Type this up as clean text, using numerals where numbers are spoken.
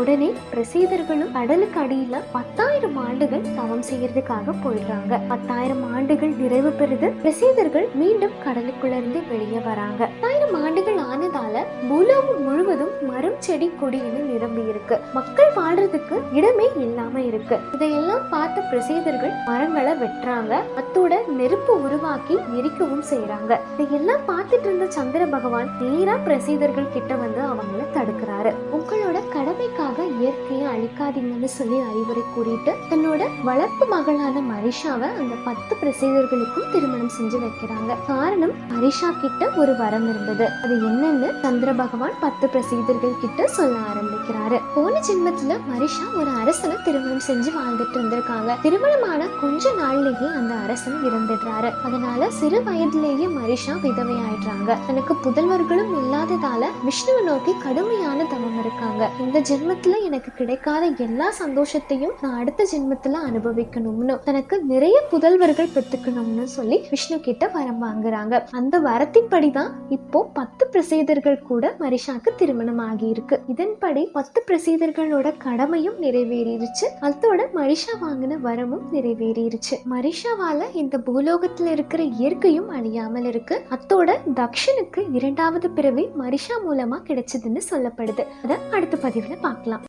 உடனே பிரசேதர்களும் கடலுக்கு அடியில 10,000 ஆண்டுகள் தவம் செய்யறதுக்காக போயிடுறாங்க. 10,000 ஆண்டுகள் நிறைவு பெறுது. பிரசேதர்கள் மீண்டும் கடலுக்குள்ள இருந்து வெளியே வராங்க. 10,000 ஆண்டுகள் ஆனதால பூலோகம் முழுவதும் மரம் செடி கொடின்னு நிரம்பி இருக்கு. மக்கள் வாழ்றதுக்கு இடமே இல்லாம இருக்கு. இதையெல்லாம் பார்த்த பிரசேதர்கள் மரங்களை வெட்டுறாங்க. அத்தோட நெருப்பு உருவாக்கி எரிக்கவும் செய்யறாங்க. இதையெல்லாம் பார்த்துட்டு இருந்த சந்திர பகவான் நேரா பிரசேதர்கள் கிட்ட வந்து அவங்கள தடுக்கிறாரு. உங்களோட கடமைக்காக இயற்கையை அழிக்காதீங்கன்னு சொல்லி அறிவுரை கூறிட்டு தன்னோட வளர்ப்பு மகளான மரிஷாவை அந்த 10 பிரசேதர்களுக்கும் திருமணம் செஞ்சு வைக்கிறாங்க. காரணம், மரிஷா கிட்ட ஒரு வரம் இருந்தது. அது என்னன்னு சந்திர பகவான் 10 பிரசேதர்கள் கிட்ட சொல்ல ஆரம்பிக்கிறாரு. போன ஜென்மத்துல மரிஷா ஒரு அரசனை திருமணம் செஞ்சு வாழ்ந்துட்டு இருந்திருக்காங்க. திருமணமான கொஞ்ச நாள்லயே அந்த அரசன் இறந்துடுறாரு. அதனால சிறு வயதிலேயே மரிஷா விதவை ஆயிடுறாங்க. தனக்கு புதல்வர்களும் இல்லாததால விஷ்ணுவை நோக்கி கடுமையான தவம் இருக்காங்க. இந்த ஜென்மத்துல எனக்கு கிடைக்காத எல்லா சந்தோஷத்தையும் நான் அடுத்த ஜென்மத்துல அனுபவிக்கணும்னு, தனக்கு நிறைய புதல்வர்கள் பெற்றுக்கணும்னு சொல்லி விஷ்ணு கிட்ட வரம் வாங்குறாங்க. அந்த வரத்தின்படிதான் இப்போ 10 பிரசேதர்கள் கூட மரிஷாக்கு திருமணம் ஆகி இருக்கு. இதன்படி 10 பிரசேதர்களோட கடமையும் நிறைவேறிடுச்சு. அதோட மரிஷா வாங்கின வரமும் நிறைவேறிடுச்சு. மரிஷாவால இந்த பூலோகத்துல இருக்கிற இயற்கையும் அழியாமல் இருக்கு. அத்தோட தக்ஷனுக்கு 2வது பிறவி மரிஷா மூலமா கிடைச்சதுன்னு சொல்லப்படுது. அத அடுத்த பதிவுல பார்க்கலாம்.